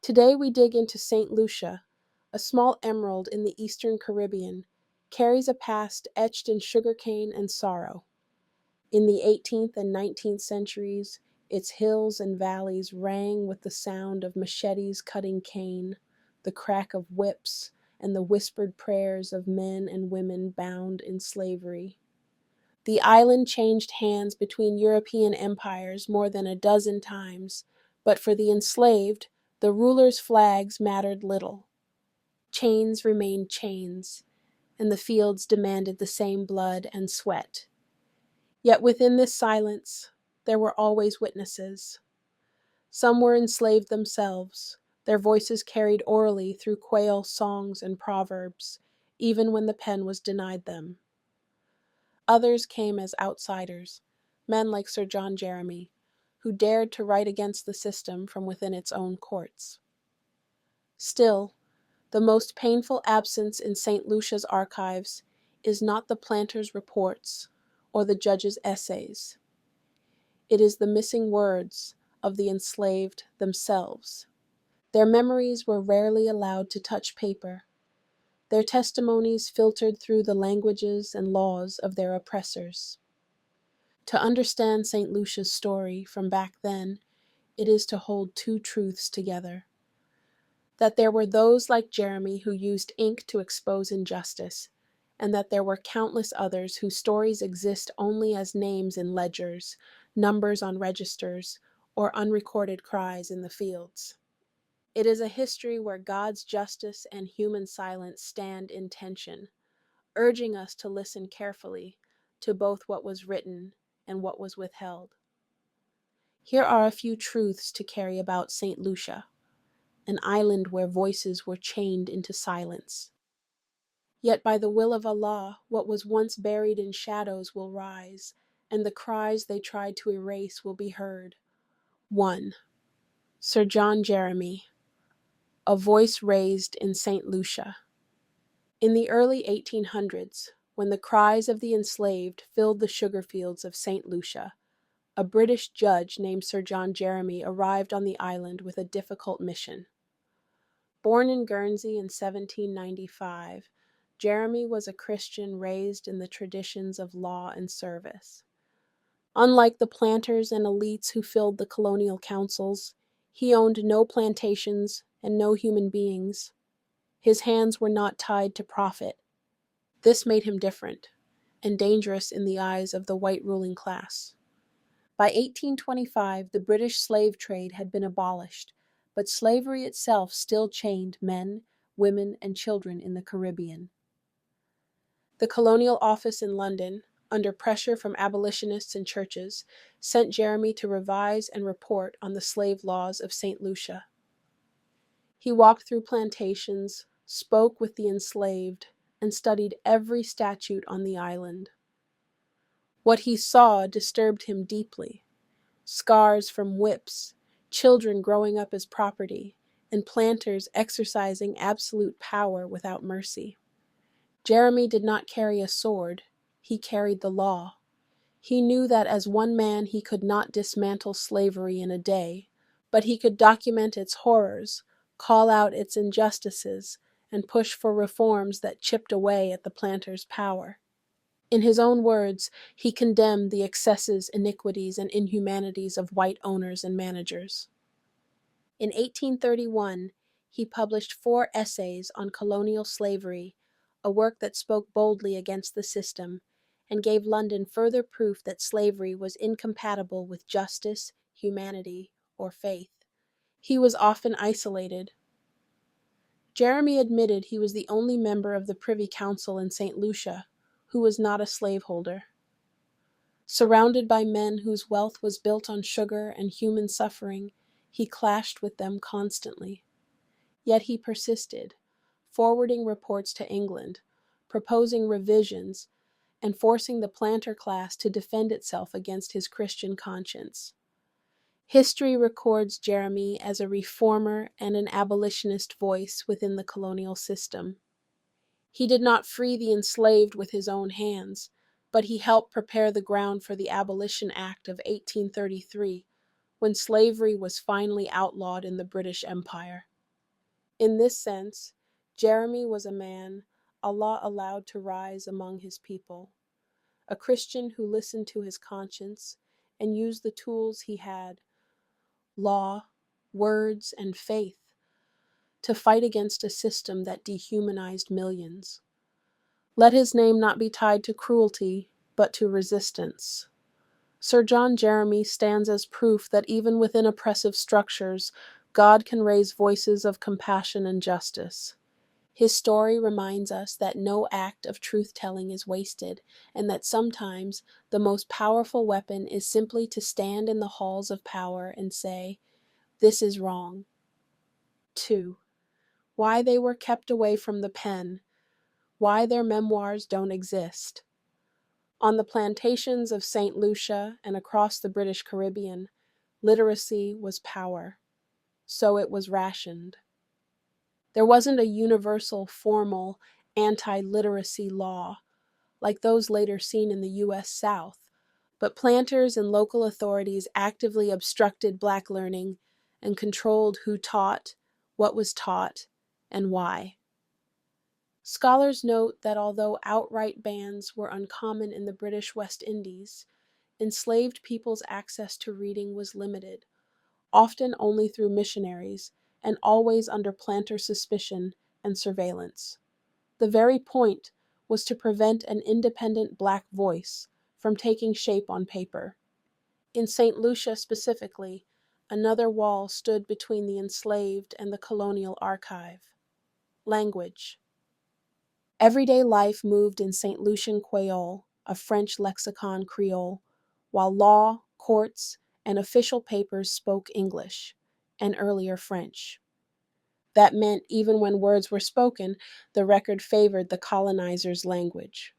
Today we dig into Saint Lucia, a small emerald in the eastern Caribbean, carries a past etched in sugarcane and sorrow. In the 18th and 19th centuries, its hills and valleys rang with the sound of machetes cutting cane, the crack of whips, and the whispered prayers of men and women bound in slavery. The island changed hands between European empires more than a dozen times, but for the enslaved, the rulers' flags mattered little. Chains remained chains, and the fields demanded the same blood and sweat. Yet within this silence, there were always witnesses. Some were enslaved themselves, their voices carried orally through Quail songs and proverbs, even when the pen was denied them. Others came as outsiders, men like Sir John Jeremie, who dared to write against the system from within its own courts. Still, the most painful absence in St. Lucia's archives is not the planter's reports or the judge's essays. It is the missing words of the enslaved themselves. Their memories were rarely allowed to touch paper, their testimonies filtered through the languages and laws of their oppressors. To understand St. Lucia's story from back then, it is to hold two truths together. That there were those like Jeremie who used ink to expose injustice, and that there were countless others whose stories exist only as names in ledgers, numbers on registers, or unrecorded cries in the fields. It is a history where God's justice and human silence stand in tension, urging us to listen carefully to both what was written and what was withheld. Here are a few truths to carry about St. Lucia, an island where voices were chained into silence. Yet by the will of Allah, what was once buried in shadows will rise, and the cries they tried to erase will be heard. 1. Sir John Jeremie, a voice raised in St. Lucia. In the early 1800s, when the cries of the enslaved filled the sugar fields of St. Lucia, a British judge named Sir John Jeremie arrived on the island with a difficult mission. Born in Guernsey in 1795, Jeremie was a Christian raised in the traditions of law and service. Unlike the planters and elites who filled the colonial councils, he owned no plantations and no human beings. His hands were not tied to profit. This made him different and dangerous in the eyes of the white ruling class. By 1825, the British slave trade had been abolished, but slavery itself still chained men, women, and children in the Caribbean. The colonial office in London, under pressure from abolitionists and churches, sent Jeremie to revise and report on the slave laws of St. Lucia. He walked through plantations, spoke with the enslaved, and studied every statute on the island. What he saw disturbed him deeply. Scars from whips, children growing up as property, and planters exercising absolute power without mercy. Jeremie did not carry a sword, he carried the law. He knew that as one man he could not dismantle slavery in a day, but he could document its horrors, call out its injustices, and push for reforms that chipped away at the planter's power. In his own words, he condemned the excesses, iniquities, and inhumanities of white owners and managers. In 1831, he published 4 essays on colonial slavery, a work that spoke boldly against the system and gave London further proof that slavery was incompatible with justice, humanity, or faith. He was often isolated. Jeremie admitted he was the only member of the Privy Council in St. Lucia who was not a slaveholder. Surrounded by men whose wealth was built on sugar and human suffering, he clashed with them constantly. Yet he persisted, forwarding reports to England, proposing revisions, and forcing the planter class to defend itself against his Christian conscience. History records Jeremie as a reformer and an abolitionist voice within the colonial system. He did not free the enslaved with his own hands, but he helped prepare the ground for the Abolition Act of 1833, when slavery was finally outlawed in the British Empire. In this sense, Jeremy was a man Allah allowed to rise among his people, a Christian who listened to his conscience and used the tools he had, law, words, and faith, to fight against a system that dehumanized millions. Let his name not be tied to cruelty, but to resistance. Sir John Jeremie stands as proof that even within oppressive structures, God can raise voices of compassion and justice. His story reminds us that no act of truth-telling is wasted, and that sometimes the most powerful weapon is simply to stand in the halls of power and say, "This is wrong." 2. Why they were kept away from the pen. Why their memoirs don't exist. On the plantations of Saint Lucia and across the British Caribbean, literacy was power. So it was rationed. There wasn't a universal, formal, anti-literacy law, like those later seen in the U.S. South, but planters and local authorities actively obstructed Black learning and controlled who taught, what was taught, and why. Scholars note that although outright bans were uncommon in the British West Indies, enslaved people's access to reading was limited, often only through missionaries, and always under planter suspicion and surveillance. The very point was to prevent an independent Black voice from taking shape on paper. In Saint Lucia specifically, another wall stood between the enslaved and the colonial archive: language. Everyday life moved in Saint Lucian Creole, a French lexicon Creole, while law, courts, and official papers spoke English, and earlier French. That meant even when words were spoken, the record favored the colonizer's language.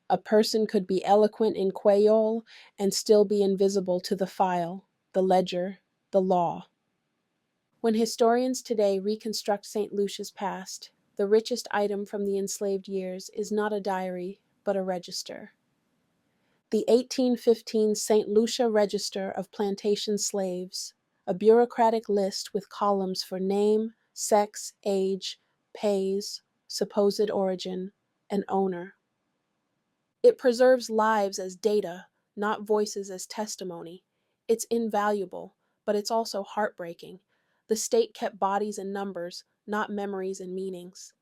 A person could be eloquent in Creole and still be invisible to the file, the ledger, the law. When historians today reconstruct St. Lucia's past, the richest item from the enslaved years is not a diary, but a register. The 1815 St. Lucia Register of Plantation Slaves, a bureaucratic list with columns for name, sex, age, pays, supposed origin, and owner. It preserves lives as data, not voices as testimony. It's invaluable, but it's also heartbreaking. The state kept bodies and numbers, not memories and meanings.